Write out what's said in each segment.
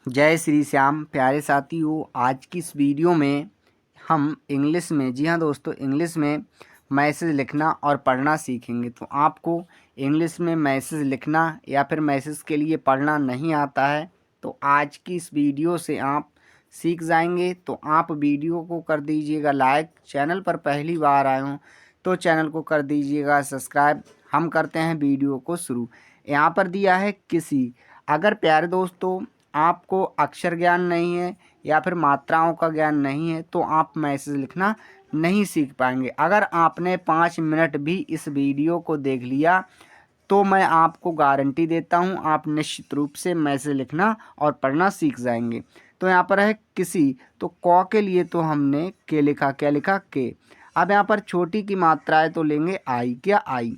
जय श्री श्याम प्यारे साथियों। आज की इस वीडियो में हम इंग्लिश में, जी हाँ दोस्तों, इंग्लिश में मैसेज लिखना और पढ़ना सीखेंगे। तो आपको इंग्लिश में मैसेज लिखना या फिर मैसेज के लिए पढ़ना नहीं आता है तो आज की इस वीडियो से आप सीख जाएंगे। तो आप वीडियो को कर दीजिएगा लाइक, चैनल पर पहली बार आए हों तो चैनल को कर दीजिएगा सब्सक्राइब। हम करते हैं वीडियो को शुरू। यहाँ पर दिया है किसी। अगर प्यारे दोस्तों आपको अक्षर ज्ञान नहीं है या फिर मात्राओं का ज्ञान नहीं है तो आप मैसेज लिखना नहीं सीख पाएंगे। अगर आपने 5 मिनट भी इस वीडियो को देख लिया तो मैं आपको गारंटी देता हूं आप निश्चित रूप से मैसेज लिखना और पढ़ना सीख जाएंगे। तो यहाँ पर है किसी, तो क के लिए तो हमने के लिखा, क्या लिखा, के। अब यहाँ पर छोटी की मात्रा है तो लेंगे आई, क्या आई।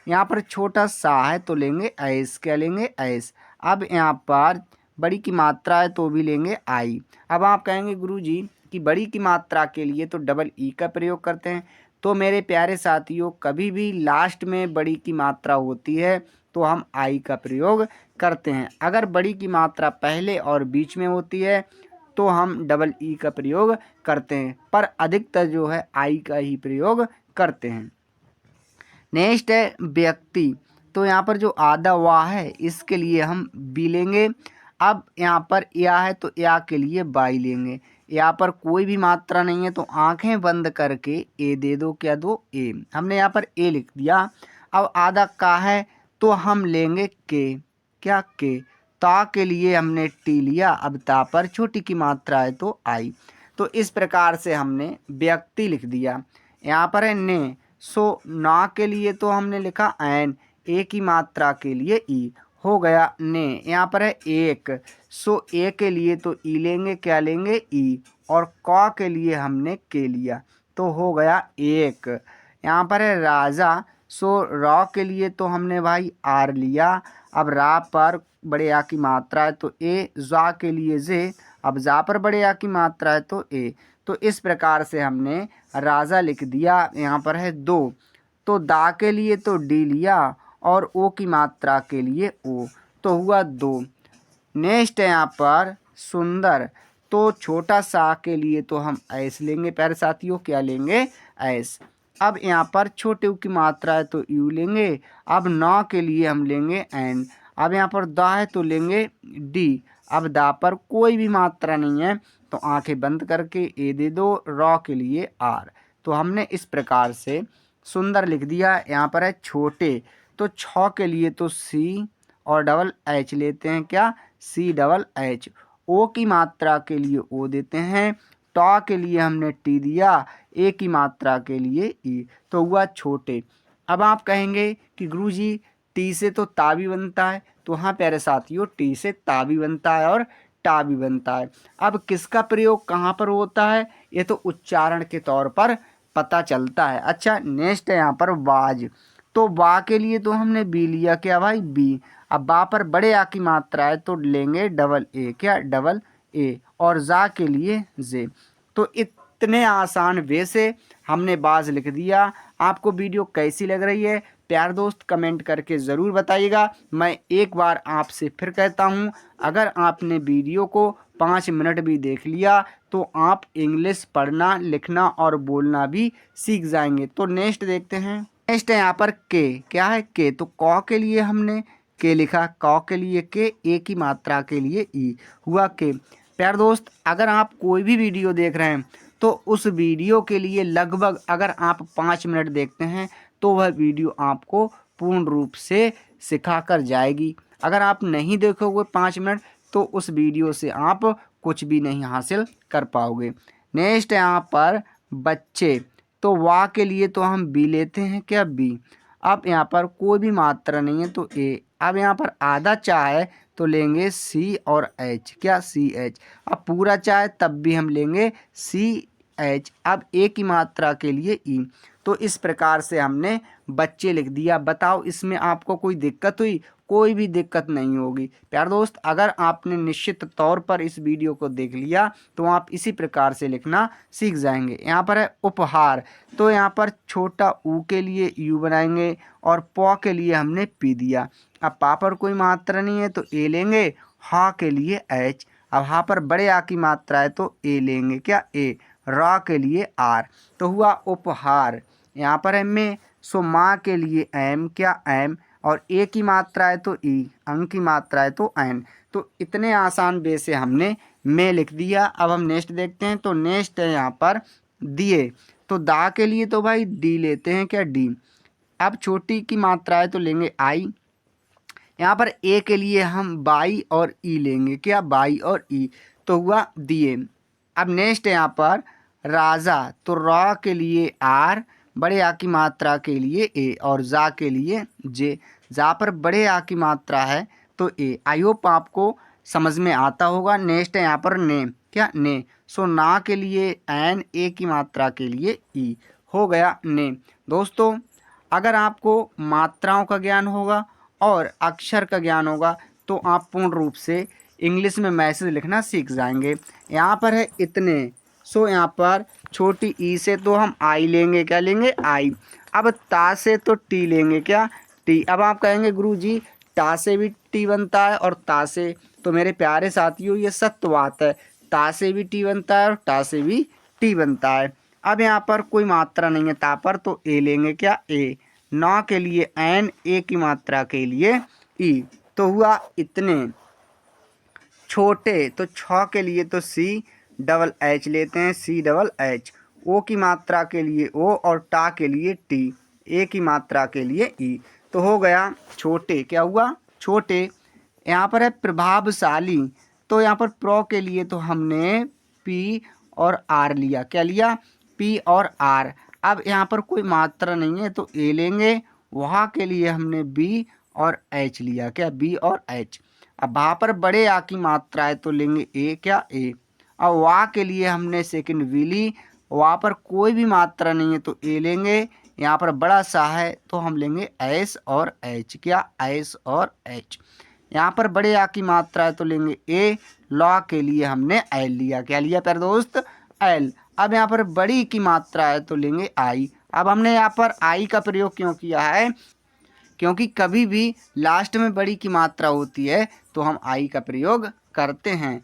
यहाँ पर छोटा सा है तो लेंगे ऐस, क्या लेंगे ऐस। अब यहाँ पर बड़ी की मात्रा है तो भी लेंगे आई। अब आप कहेंगे गुरुजी कि बड़ी की मात्रा के लिए तो डबल ई का प्रयोग करते हैं। तो मेरे प्यारे साथियों, कभी भी लास्ट में बड़ी की मात्रा होती है तो हम आई का प्रयोग करते हैं। अगर बड़ी की मात्रा पहले और बीच में होती है तो हम डबल ई का प्रयोग करते हैं, पर अधिकतर जो है आई का ही प्रयोग करते हैं। नेक्स्ट है व्यक्ति। तो यहाँ पर जो आधा वाह है इसके लिए हम बी लेंगे। अब यहाँ पर या है तो या के लिए बाई लेंगे। यहाँ पर कोई भी मात्रा नहीं है तो आंखें बंद करके ए दे दो, क्या दो, ए। हमने यहाँ पर ए लिख दिया। अब आधा का है तो हम लेंगे के, क्या, के। ता के लिए हमने टी लिया। अब ता पर छोटी की मात्रा है तो आई। तो इस प्रकार से हमने व्यक्ति लिख दिया। यहाँ पर है ने। सो ना के लिए तो हमने लिखा एन, ए की मात्रा के लिए ई, हो गया ने। यहाँ पर है एक। सो ए के लिए तो ई लेंगे, क्या लेंगे, ई। और क के लिए हमने के लिया तो हो गया एक। यहाँ पर है राजा। सो रॉ के लिए तो हमने भाई आर लिया। अब रा पर बड़े आ की मात्रा है तो ए, जा के लिए जे। अब जा पर बड़े आ की मात्रा है तो ए। तो इस प्रकार से हमने राजा लिख दिया। यहाँ पर है दो, तो दा के लिए तो डी लिया और ओ की मात्रा के लिए ओ, तो हुआ दो। नेक्स्ट है यहाँ पर सुंदर। तो छोटा सा के लिए तो हम ऐस लेंगे प्यारे साथियों, क्या लेंगे, ऐस। अब यहाँ पर छोटे ऊ की मात्रा है तो यू लेंगे। अब नौ के लिए हम लेंगे एन। अब यहाँ पर दा है तो लेंगे डी। अब दा पर कोई भी मात्रा नहीं है तो आंखें बंद करके ए दे दो, रॉ के लिए आर। तो हमने इस प्रकार से सुंदर लिख दिया। यहाँ पर है छोटे। तो छ के लिए तो सी और डबल एच लेते हैं, क्या, सी डबल एच। ओ की मात्रा के लिए ओ देते हैं। टॉ के लिए हमने टी दिया, ए की मात्रा के लिए ई, तो हुआ छोटे। अब आप कहेंगे कि गुरुजी टी से तो ता भी बनता है। तो हाँ प्यारे साथियों, टी से ता भी बनता है और टा भी बनता है। अब किसका प्रयोग कहाँ पर होता है ये तो उच्चारण के तौर पर पता चलता है। अच्छा, नेक्स्ट है यहाँ पर वाज। तो वा के लिए तो हमने बी लिया, क्या भाई, बी। अब बा पर बड़े आ की मात्रा है तो लेंगे डबल ए, क्या, डबल ए। और जा के लिए जे। तो इतने आसान वे से हमने बाज लिख दिया। आपको वीडियो कैसी लग रही है प्यार दोस्त कमेंट करके ज़रूर बताइएगा। मैं एक बार आपसे फिर कहता हूँ, अगर आपने वीडियो को 5 मिनट भी देख लिया तो आप इंग्लिश पढ़ना, लिखना और बोलना भी सीख जाएंगे। तो नेक्स्ट देखते हैं। नेक्स्ट है यहाँ पर के, क्या है, के। तो क के लिए हमने के लिखा, क के लिए के, ए की मात्रा के लिए ई, हुआ के। प्यार दोस्त, अगर आप कोई भी वीडियो देख रहे हैं तो उस वीडियो के लिए लगभग अगर आप 5 मिनट देखते हैं तो वह वीडियो आपको पूर्ण रूप से सिखा कर जाएगी। अगर आप नहीं देखोगे 5 मिनट तो उस वीडियो से आप कुछ भी नहीं हासिल कर पाओगे। नेक्स्ट यहाँ पर बच्चे। तो वाह के लिए तो हम बी लेते हैं, क्या, बी। अब यहाँ पर कोई भी मात्रा नहीं है तो ए। अब यहाँ पर आधा चाय तो लेंगे सी और एच, क्या, सी एच। अब पूरा चाय तब भी हम लेंगे सी एच। अब ए की मात्रा के लिए ई। तो इस प्रकार से हमने बच्चे लिख दिया। बताओ इसमें आपको कोई दिक्कत हुई? कोई भी दिक्कत नहीं होगी। प्यार दोस्त, अगर आपने निश्चित तौर पर इस वीडियो को देख लिया तो आप इसी प्रकार से लिखना सीख जाएंगे। यहाँ पर है उपहार। तो यहाँ पर छोटा ऊ के लिए यू बनाएंगे और पौ के लिए हमने पी दिया। अब पा पर कोई मात्रा नहीं है तो ए लेंगे, हा के लिए एच। अब यहाँ पर बड़े आ की मात्रा है तो ए लेंगे, क्या ए। रा के लिए आर, तो हुआ उपहार। यहाँ पर है में, सो माँ के लिए एम, क्या एम, और ए की मात्रा है तो ई, अंक की मात्रा है तो एन। तो इतने आसान वे से हमने में लिख दिया। अब हम नेक्स्ट देखते हैं। तो नेक्स्ट है यहाँ पर दिए, तो दा के लिए तो भाई डी लेते हैं, क्या डी। अब छोटी की मात्रा है तो लेंगे आई। यहाँ पर ए के लिए हम बाई और ई लेंगे, क्या बाई और ई, तो हुआ दिए। अब नेक्स्ट है यहाँ पर राजा, तो रा के लिए आर, बड़े आ की मात्रा के लिए ए, और जा के लिए जे। जा पर बड़े आ की मात्रा है तो ए। आई होप आपको समझ में आता होगा। नेक्स्ट है यहाँ पर ने, क्या ने। सो ना के लिए एन, ए की मात्रा के लिए ई, हो गया ने। दोस्तों अगर आपको मात्राओं का ज्ञान होगा और अक्षर का ज्ञान होगा तो आप पूर्ण रूप से इंग्लिश में मैसेज लिखना सीख जाएंगे। यहाँ पर है इतने, सो यहाँ पर छोटी ई से तो हम आई लेंगे, क्या लेंगे आई। अब ता से तो टी लेंगे, क्या टी। अब आप कहेंगे गुरुजी टा से भी टी बनता है और ता से, तो मेरे प्यारे साथियों ये सत्य बात है, ता से भी टी बनता है और टा से भी टी बनता है। अब यहाँ पर कोई मात्रा नहीं है ता पर, तो ए लेंगे, क्या ए। ना के लिए एन, ए की मात्रा के लिए ई, तो हुआ इतने। छोटे, तो छ के लिए तो सी डबल एच लेते हैं, सी डबल एच। ओ की मात्रा के लिए ओ, और टा के लिए टी, ए की मात्रा के लिए ई, तो हो गया छोटे। क्या हुआ छोटे। यहाँ पर है प्रभावशाली, तो यहाँ पर प्रो के लिए तो हमने पी और आर लिया, क्या लिया पी और आर। अब यहाँ पर कोई मात्रा नहीं है तो ए लेंगे। वहाँ के लिए हमने बी और एच लिया, क्या बी और एच। अब वहाँ पर बड़े आ की मात्रा है तो लेंगे ए, क्या ए। अब वाह के लिए हमने सेकंड वी ली। वहाँ पर कोई भी मात्रा नहीं है तो ए लेंगे। यहाँ पर बड़ा सा है तो हम लेंगे एस और एच, क्या एस और एच। यहाँ पर बड़े आ की मात्रा है तो लेंगे ए। लॉ के लिए हमने एल लिया, क्या लिया प्यारे दोस्त एल। अब यहाँ पर बड़ी की मात्रा है तो लेंगे आई। अब हमने यहाँ पर आई का प्रयोग क्यों किया है, क्योंकि कभी भी लास्ट में बड़ी की मात्रा होती है तो हम आई का प्रयोग करते हैं।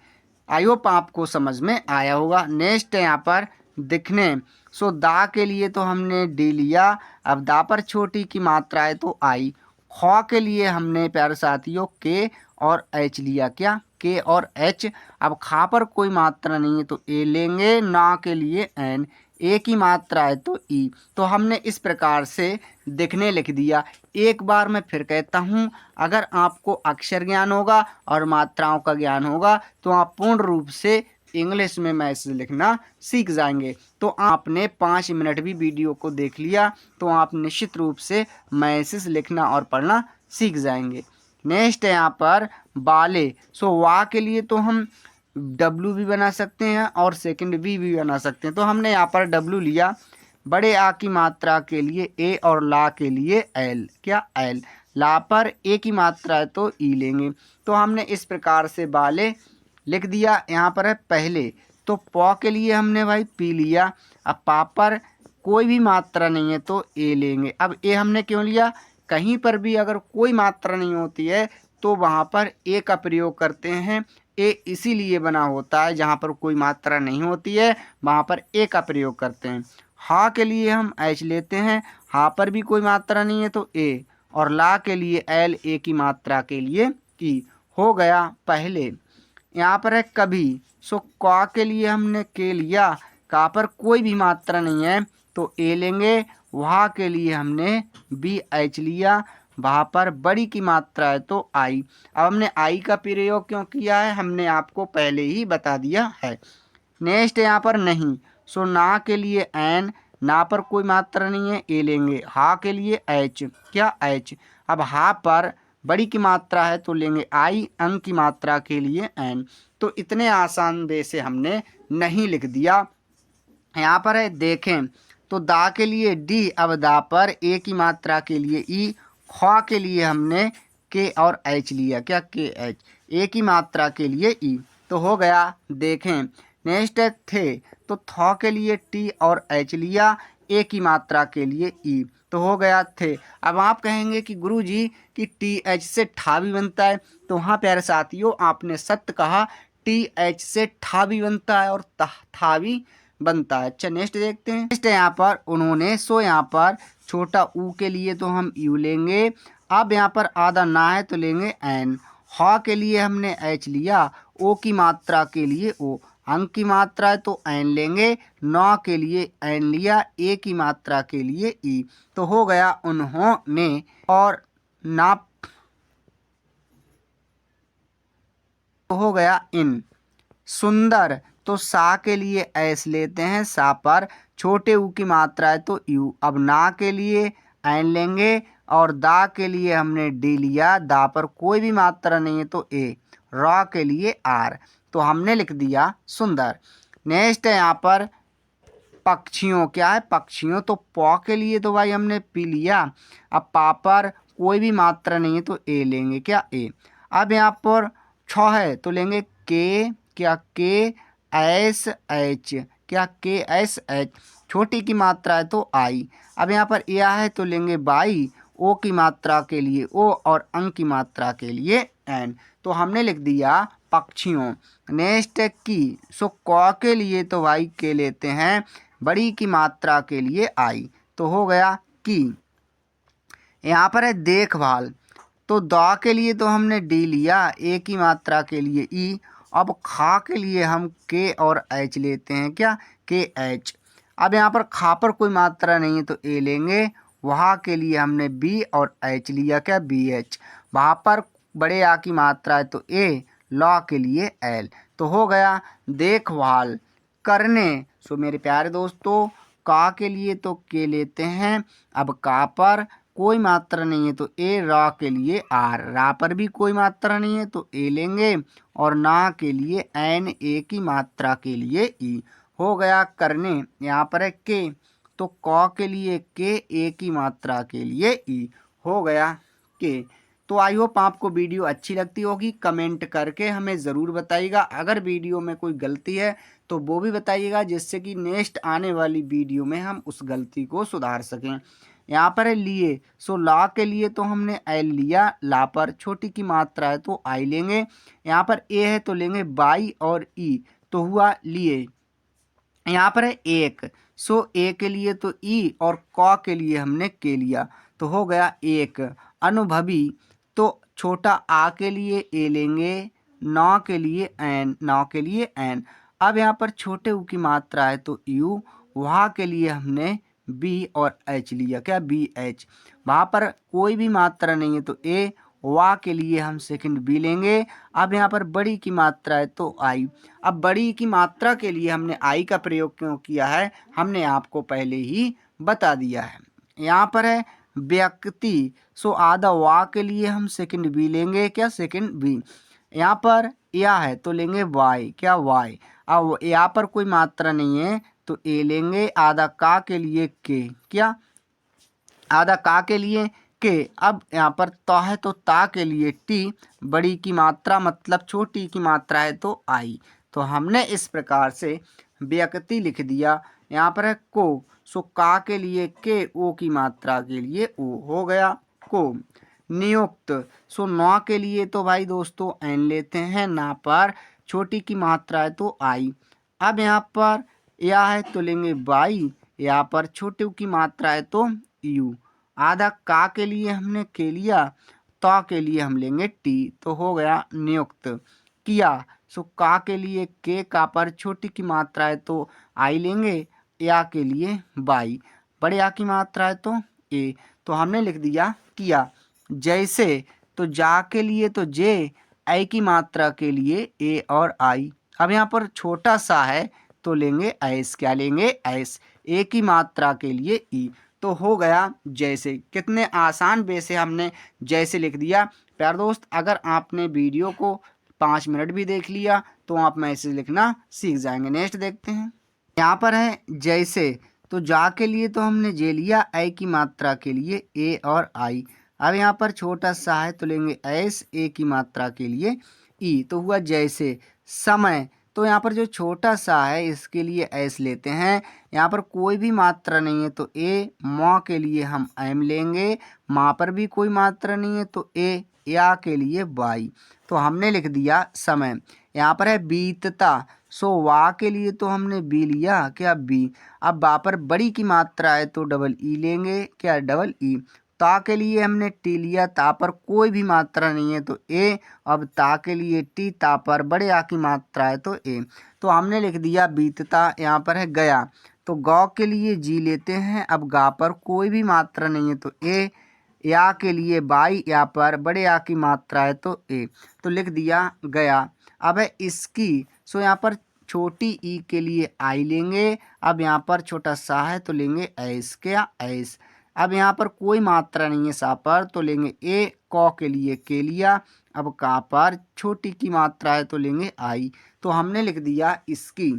आई होप आपको समझ में आया होगा। नेक्स्ट है यहाँ पर दिखने, सो दा के लिए तो हमने डी लिया। अब दा पर छोटी की मात्रा है तो आई। ख के लिए हमने प्यारे साथियों के और एच लिया, क्या के और एच। अब खा पर कोई मात्रा नहीं है तो ए लेंगे। ना के लिए एन, ए की मात्रा है तो ई। तो हमने इस प्रकार से दिखने लिख दिया। एक बार मैं फिर कहता हूँ, अगर आपको अक्षर ज्ञान होगा और मात्राओं का ज्ञान होगा तो आप पूर्ण रूप से इंग्लिश में मैसेज लिखना सीख जाएंगे। तो आपने 5 मिनट भी वीडियो को देख लिया तो आप निश्चित रूप से मैसेज लिखना और पढ़ना सीख जाएंगे। नेक्स्ट है यहाँ पर बाले, सो वाह के लिए तो हम डब्लू भी बना सकते हैं और सेकंड भी बना सकते हैं। तो हमने यहाँ पर डब्लू लिया। बड़े आ की मात्रा के लिए ए और ला के लिए एल, क्या एल। ला पर ए की मात्रा है तो ई लेंगे। तो हमने इस प्रकार से बाले लिख दिया। यहाँ पर है पहले, तो पौ के लिए हमने भाई पी लिया। अब पा पर कोई भी मात्रा नहीं है तो ए लेंगे। अब ए हमने क्यों लिया, कहीं पर भी अगर कोई मात्रा नहीं होती है तो वहाँ पर ए का प्रयोग करते हैं। ए इसीलिए बना होता है, जहाँ पर कोई मात्रा नहीं होती है वहाँ पर ए का प्रयोग करते हैं। हा के लिए हम एच लेते हैं। हा पर भी कोई मात्रा नहीं है तो ए, और ला के लिए एल, ए की मात्रा के लिए ई, हो गया पहले। यहाँ पर है कभी, सो का के लिए हमने के लिया। का पर कोई भी मात्रा नहीं है तो ए लेंगे। वहाँ के लिए हमने बी एच लिया। वहाँ पर बड़ी की मात्रा है तो आई। अब हमने आई का प्रयोग क्यों किया है, हमने आपको पहले ही बता दिया है। नेक्स्ट यहाँ पर नहीं, सो ना के लिए एन, ना पर कोई मात्रा नहीं है ए लेंगे। हा के लिए एच, क्या एच। अब हा पर बड़ी की मात्रा है तो लेंगे आई, अंक की मात्रा के लिए एन। तो इतने आसान वे से हमने नहीं लिख दिया। यहाँ पर है देखें, तो दा के लिए डी। अब दा पर ए की मात्रा के लिए ई। ख्वा के लिए हमने के और एच लिया, क्या के एच। ए की मात्रा के लिए ई, तो हो गया देखें। नेक्स्ट है थे, तो थ के लिए टी और एच लिया। ए की मात्रा के लिए ई, तो हो गया थे। अब आप कहेंगे कि गुरुजी कि टी एच से ठा भी बनता है, तो हाँ प्यारे साथियों आपने सत्य कहा, टी एच से ठा भी बनता है और था भी बनता है। अच्छा नेक्स्ट देखते हैं। नेक्स्ट है यहाँ पर उन्होंने, सो यहाँ पर छोटा ऊ के लिए तो हम यू लेंगे। अब यहाँ पर आधा ना है तो लेंगे एन। ह के लिए हमने एच लिया, ओ की मात्रा के लिए ओ, अंक की मात्रा है तो एन लेंगे, नौ के लिए एन लिया, ए की मात्रा के लिए ई। तो हो गया उन्होंने। और ना तो हो गया इन। सुंदर, तो सा के लिए एस लेते हैं, सा पर छोटे ऊ की मात्रा है तो यू। अब ना के लिए एन लेंगे और दा के लिए हमने डी लिया, दा पर कोई भी मात्रा नहीं है तो ए। रॉ के लिए आर, तो हमने लिख दिया सुंदर। नेक्स्ट है यहाँ पर पक्षियों, क्या है पक्षियों, तो पौ के लिए तो भाई हमने पी लिया। अब पा पर कोई भी मात्रा नहीं है तो ए लेंगे, क्या ए। अब यहाँ पर छ है तो लेंगे के, क्या के एस एच, क्या के एस एच, छोटी की मात्रा है तो आई। अब यहाँ पर या है तो लेंगे बाई, ओ की मात्रा के लिए ओ और अंक की मात्रा के लिए एन। तो हमने लिख दिया पक्षियों। नेक्स्ट है की, सो क के लिए तो भाई के लेते हैं, बड़ी की मात्रा के लिए आई, तो हो गया की। यहाँ पर है देखभाल, तो द के लिए तो हमने डी लिया, ए की मात्रा के लिए ई। अब खा के लिए हम के और एच लेते हैं, क्या के एच। अब यहाँ पर खा पर कोई मात्रा नहीं है तो ए लेंगे, वहाँ के लिए हमने बी और एच लिया, क्या बी एच। वहाँ पर बड़े आ की मात्रा है तो ए, लॉ के लिए एल। तो हो गया देखभाल करने। सो मेरे प्यारे दोस्तों, का के लिए तो के लेते हैं, अब का पर कोई मात्रा नहीं है तो ए, रा के लिए आर, रा पर भी कोई मात्रा नहीं है तो ए लेंगे, और ना के लिए एन, ए की मात्रा के लिए ई। हो गया करने। यहाँ पर है के, तो क के लिए के, ए की मात्रा के लिए ई। हो गया के। तो आई होप आपको वीडियो अच्छी लगती होगी, कमेंट करके हमें ज़रूर बताइएगा। अगर वीडियो में कोई गलती है तो वो भी बताइएगा, जिससे कि नेक्स्ट आने वाली वीडियो में हम उस गलती को सुधार सकें। यहाँ पर है लिए, सो ला के लिए तो हमने एल लिया, ला पर छोटी की मात्रा है तो आई लेंगे। यहाँ पर ए है तो लेंगे बाई और ई, तो हुआ लिए। यहाँ पर है एक, सो ए के लिए तो ई और क के लिए हमने के लिया, तो हो गया एक। अनुभवी, तो छोटा आ के लिए ए लेंगे, नौ के लिए एन, नौ के लिए एन। अब यहाँ पर छोटे ऊ की मात्रा है तो यू, वहाँ के लिए हमने बी और एच लिया, क्या बी एच। वहाँ पर कोई भी मात्रा नहीं है तो ए, वा के लिए हम सेकंड बी लेंगे। अब यहाँ पर बड़ी की मात्रा है तो आई। अब बड़ी की मात्रा के लिए हमने आई का प्रयोग क्यों किया है, हमने आपको पहले ही बता दिया है। यहाँ पर है व्यक्ति, सो आधा वा के लिए हम सेकंड बी लेंगे, क्या सेकंड बी। यहाँ पर या है तो लेंगे वाई, क्या वाई। अब यहाँ पर कोई मात्रा नहीं है तो ए लेंगे, आधा का के लिए के, क्या आधा का के लिए के। अब यहाँ पर तो है तो ता के लिए टी, बड़ी की मात्रा मतलब छोटी की मात्रा है तो आई। तो हमने इस प्रकार से व्यक्ति लिख दिया। यहाँ पर है को, सो का के लिए के, ओ की मात्रा के लिए ओ, हो गया को। नियुक्त, सो नौ के लिए तो भाई दोस्तों एन लेते हैं, ना पर छोटी की मात्रा है तो आई। अब यहाँ पर या है तो लेंगे बाई, यहाँ पर छोटे की मात्रा है तो यू। आधा का के लिए हमने के लिया, तो के लिए हम लेंगे टी, तो हो गया नियुक्त किया। सो का के लिए के, का पर छोटी की मात्रा है तो आई लेंगे, या के लिए बाई, बड़े आ की मात्रा है तो ए। तो हमने लिख दिया किया। जैसे, तो जा के लिए तो जे, आई की मात्रा के लिए ए और आई। अब यहाँ पर छोटा सा है तो लेंगे एस, क्या लेंगे एस, ए की मात्रा के लिए ई। तो हो गया जैसे। कितने आसान वे से हमने जैसे लिख दिया। प्यार दोस्त, अगर आपने वीडियो को 5 मिनट भी देख लिया तो आप मैसेज लिखना सीख जाएंगे। नेक्स्ट देखते हैं। यहाँ पर है जैसे, तो जा के लिए तो हमने जे लिया, आई की मात्रा के लिए ए और आई। अब यहाँ पर छोटा सा है तो लेंगे एस, ए की मात्रा के लिए ई, तो हुआ जैसे। समय, तो यहाँ पर जो छोटा सा है इसके लिए एस लेते हैं, यहाँ पर कोई भी मात्रा नहीं है तो ए, माँ के लिए हम एम लेंगे, माँ पर भी कोई मात्रा नहीं है तो ए, या के लिए वाई, तो हमने लिख दिया समय। यहाँ पर है बीतता, सो वा के लिए तो हमने बी लिया, क्या बी। अब वा पर बड़ी की मात्रा है तो डबल ई लेंगे, क्या डबल ई। ता के लिए हमने टी लिया, ता पर कोई भी मात्रा नहीं है तो ए। अब ता के लिए टी, ता पर बड़े आ की मात्रा है तो ए, तो हमने लिख दिया बीतता। यहाँ पर है गया, तो गौ के लिए जी लेते हैं। अब गा पर कोई भी मात्रा नहीं है तो ए। या के लिए बाई, या पर बड़े आ की मात्रा है तो ए, तो लिख दिया गया। अब है इसकी, सो यहाँ पर छोटी ई के लिए आई लेंगे। अब यहाँ पर छोटा सा है तो लेंगे ऐस, क्या ऐस। अब यहाँ पर कोई मात्रा नहीं है सा पर, तो लेंगे ए। कौ के लिए के लिया। अब का पर छोटी की मात्रा है तो लेंगे आई, तो हमने लिख दिया इसकी।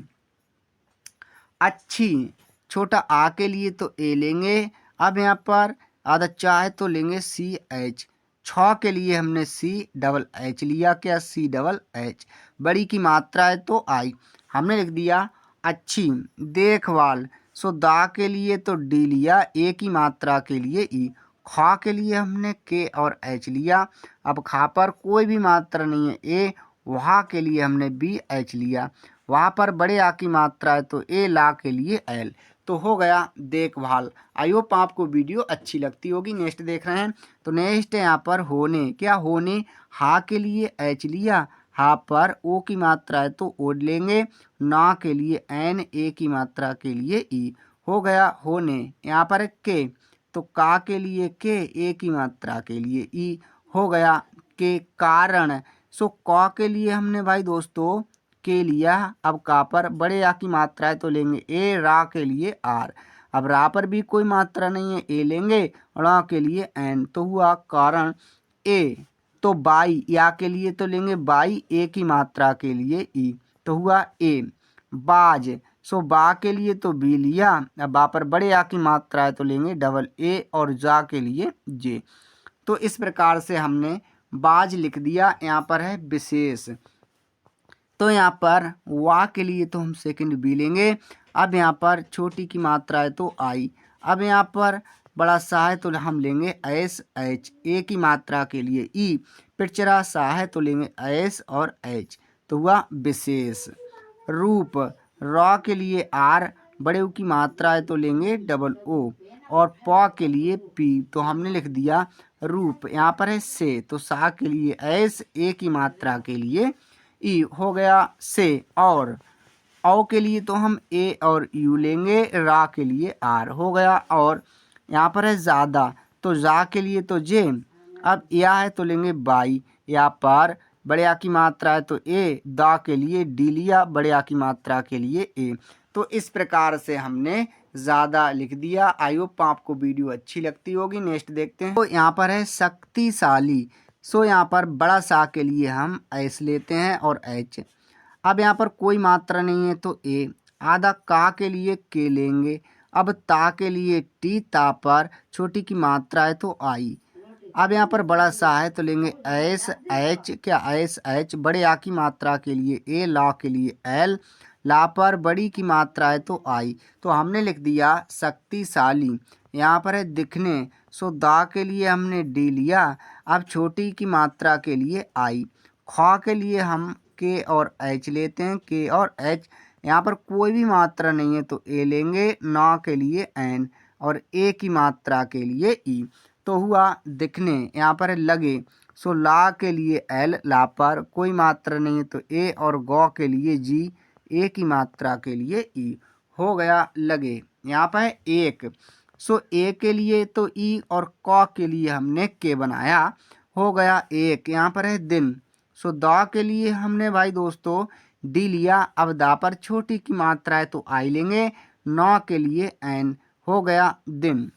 अच्छी, छोटा आ के लिए तो ए लेंगे। अब यहाँ पर आधा चाहे तो लेंगे सी एच। छ के लिए हमने सी डबल एच लिया, क्या सी डबल एच। बड़ी की मात्रा है तो आई, हमने लिख दिया अच्छी। देखभाल, सो दा के लिए तो डी लिया, ए की मात्रा के लिए ई। खा के लिए हमने के और एच लिया। अब खा पर कोई भी मात्रा नहीं है ए, वहाँ के लिए हमने बी एच लिया। वहाँ पर बड़े आ की मात्रा है तो ए, ला के लिए एल, तो हो गया देखभाल। आई होप आपको वीडियो अच्छी लगती होगी। नेक्स्ट देख रहे हैं, तो नेक्स्ट है यहाँ पर होने, क्या होने। हा के लिए एच लिया, हा पर ओ की मात्रा है तो ओ लेंगे। ना के लिए एन, ए की मात्रा के लिए ई, हो गया होने। यहाँ पर के, तो का के लिए के, ए की मात्रा के लिए ई, हो गया के कारण। सो क के लिए हमने भाई दोस्तों के लिया। अब का पर बड़े आ की मात्रा है तो लेंगे ए। रा के लिए आर, अब रा पर भी कोई मात्रा नहीं है ए लेंगे। रा के लिए एन, तो हुआ कारण ए। तो बाई, या के लिए तो लेंगे बाई, ए की मात्रा के लिए ई, तो हुआ ए। बाज, सो बा के लिए तो बी लिया। अब बा पर बड़े आ की मात्रा है तो लेंगे डबल ए, और जा के लिए जे। तो इस प्रकार से हमने बाज लिख दिया। यहाँ पर है विशेष, तो यहाँ पर वा के लिए तो हम सेकंड बी लेंगे। अब यहाँ पर छोटी की मात्रा है तो आई। अब यहाँ पर बड़ा सा है तो हम लेंगे एस एच, ए की मात्रा के लिए ई। पिचरा सा है तो लेंगे एस और एच, तो हुआ विशेष। रूप, रॉ के लिए आर, बड़े ऊ की मात्रा है तो लेंगे डबल ओ, और प के लिए पी, तो हमने लिख दिया रूप। यहाँ पर है से, तो सा के लिए एस, ए की मात्रा के लिए ई, हो गया से। और औ के लिए तो हम ए और यू लेंगे। रा के लिए आर, हो गया और। यहाँ पर है ज़्यादा, तो जा के लिए तो जे। अब या है तो लेंगे बाई, या पर बड़े आ की मात्रा है तो ए। दा के लिए डी लिया, बड़े आ की मात्रा के लिए ए। तो इस प्रकार से हमने ज़्यादा लिख दिया। आई होप आपको वीडियो अच्छी लगती होगी। नेक्स्ट देखते हैं, तो यहाँ पर है शक्तिशाली। सो यहाँ पर बड़ा सा के लिए हम एस लेते हैं और एच। अब यहाँ पर कोई मात्रा नहीं है तो ए। आधा का के लिए के लेंगे। अब ता के लिए टी, ता पर छोटी की मात्रा है तो आई। अब यहाँ पर बड़ा सा है तो लेंगे एस एच, क्या एस एच। बड़े आ की मात्रा के लिए ए, ला के लिए एल। ला पर बड़ी की मात्रा है तो आई, तो हमने लिख दिया शक्तिशाली। यहाँ पर है दिखने, सो दा के लिए हमने डी लिया। अब छोटी की मात्रा के लिए आई। ख के लिए हम के और एच लेते हैं, के और एच। यहाँ पर कोई भी मात्रा नहीं है तो ए लेंगे। ना के लिए एन, और ए की मात्रा के लिए ई, तो हुआ दिखने। यहाँ पर है लगे, सो ला के लिए एल, ला पर कोई मात्रा नहीं है तो ए, और गौ के लिए जी, ए की मात्रा के लिए ई, हो गया लगे। यहाँ पर है एक, सो ए के लिए तो ई, और क के लिए हमने के बनाया, हो गया एक। यहाँ पर है दिन, सो दा के लिए हमने भाई दोस्तों डी लिया। अब दा पर छोटी की मात्रा है तो आई लेंगे। नौ के लिए एन, हो गया दिन।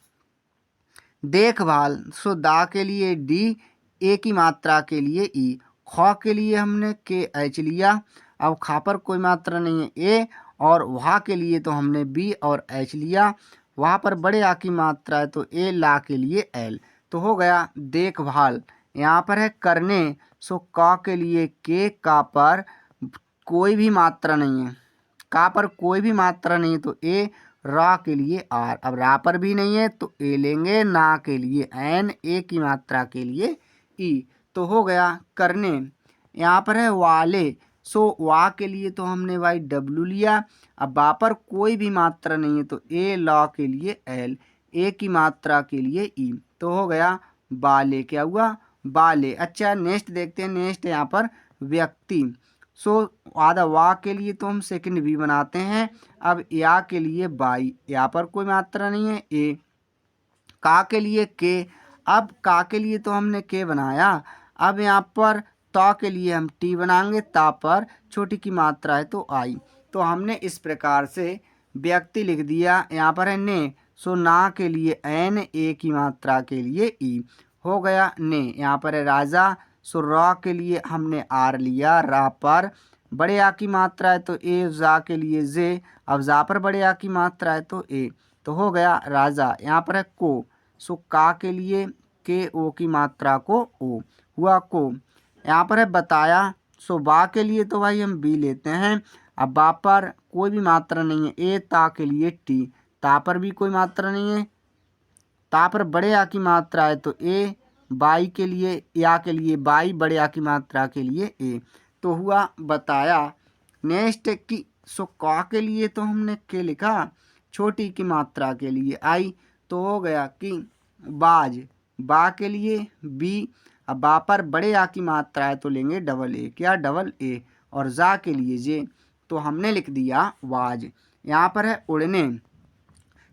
देखभाल, सो दा के लिए डी, ए की मात्रा के लिए ई। ख के लिए हमने के एच लिया। अब खा पर कोई मात्रा नहीं है ए, और वहाँ के लिए तो हमने बी और एच लिया। वहाँ पर बड़े आ की मात्रा है तो ए, ला के लिए एल, तो हो गया देखभाल। यहाँ पर है करने, सो का के लिए के, का पर कोई भी मात्रा नहीं है। का पर कोई भी मात्रा नहीं है तो ए। रा के लिए आर, अब रा पर भी नहीं है तो ए लेंगे। ना के लिए एन, ए की मात्रा के लिए ई, तो हो गया करने। यहाँ पर है वाले, सो वा के लिए तो हमने भाई डब्लू लिया। अब वा पर कोई भी मात्रा नहीं है तो ए, ला के लिए एल, ए की मात्रा के लिए ई, तो हो गया बाले। क्या हुआ? बाले। अच्छा नेक्स्ट देखते हैं। नेक्स्ट यहाँ पर व्यक्ति। सो आधा वा के लिए तो हम सेकंड भी बनाते हैं। अब या के लिए बाई, यहाँ पर कोई मात्रा नहीं है। ए, का के लिए के, अब का के लिए तो हमने के बनाया। अब यहाँ पर ता के लिए हम टी बनाएंगे, ता पर छोटी की मात्रा है तो आई। तो हमने इस प्रकार से व्यक्ति लिख दिया। यहाँ पर है ने, सो ना के लिए एन, ए की मात्रा के लिए ई, हो गया ने। यहाँ पर है राजा, सो रा के लिए हमने आर लिया, रा पर बड़े आ की मात्रा है तो ए, जा के लिए जे, अब जा पर बड़े आ की मात्रा है तो ए, तो हो गया राजा। यहाँ पर है को, सो का के लिए के, ओ की मात्रा को ओ, हुआ को। यहाँ पर है बताया, सो बा के लिए तो भाई हम बी लेते हैं। अब बा पर कोई भी मात्रा नहीं है। ए, ता के लिए टी, ता पर भी कोई मात्रा नहीं है। ता पर बड़े आ की मात्रा है तो ए, बाई के लिए, या के लिए बाई, बड़े आ की मात्रा के लिए ए, तो हुआ बताया। नेक्स्ट की, सो का के लिए तो हमने के लिखा, छोटी की मात्रा के लिए आई, तो हो गया कि बाज। बा के लिए बी, अब बा पर बड़े आ की मात्रा है तो लेंगे डबल ए, क्या डबल ए, और जा के लिए जे, तो हमने लिख दिया वाज। यहाँ पर है उड़ने,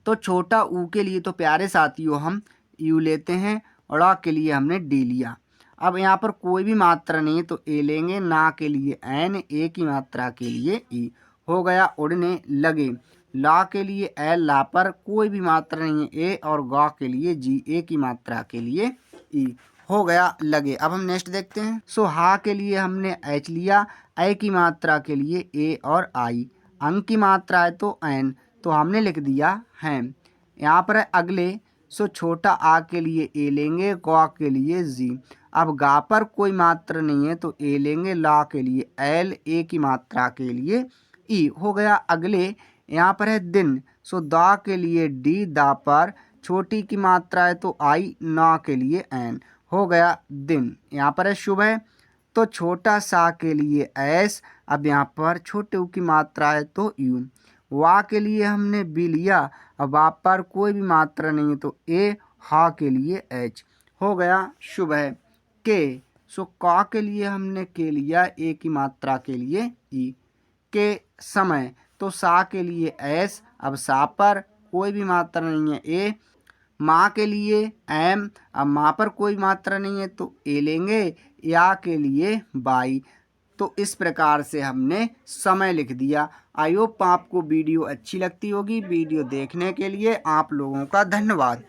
तो छोटा ऊ के लिए तो प्यारे साथियों हम यू लेते हैं, और आ के लिए हमने डी लिया। अब यहाँ पर कोई भी मात्रा नहीं है तो ए लेंगे, ना के लिए एन, ए की मात्रा के लिए ई, हो गया उड़ने लगे। ला के लिए एल, ला पर कोई भी मात्रा नहीं है ए, और गा के लिए जी, ए की मात्रा के लिए ई, हो गया लगे। अब हम नेक्स्ट देखते हैं। सो हा के लिए हमने एच लिया, ए की मात्रा के लिए ए और आई, अंक की मात्रा है तो एन, तो हमने लिख दिया हैं। यहाँ पर है अगले, सो छोटा आ के लिए ए लेंगे, गा के लिए जी, अब गा पर कोई मात्रा नहीं है तो ए लेंगे, ला के लिए एल, ए की मात्रा के लिए ई, हो गया अगले। यहाँ पर है दिन, सो दा के लिए डी, दा पर छोटी की मात्रा है तो आई, ना के लिए एन, हो गया दिन। यहाँ पर है सुबह, तो छोटा सा के लिए एस, अब यहाँ पर छोटे ऊ की मात्रा है तो यू, वा के लिए हमने बी लिया, अब वा पर कोई भी मात्रा नहीं है तो ए, हा के लिए एच, हो गया सुबह। के, सो का के लिए हमने के लिया, ए की मात्रा के लिए ई, के समय, तो सा के लिए एस, अब सा पर कोई भी मात्रा नहीं है ए, माँ के लिए एम, अब माँ पर कोई मात्रा नहीं है तो ए लेंगे, या के लिए बाई, तो इस प्रकार से हमने समय लिख दिया। आई होप आपको वीडियो अच्छी लगती होगी। वीडियो देखने के लिए आप लोगों का धन्यवाद।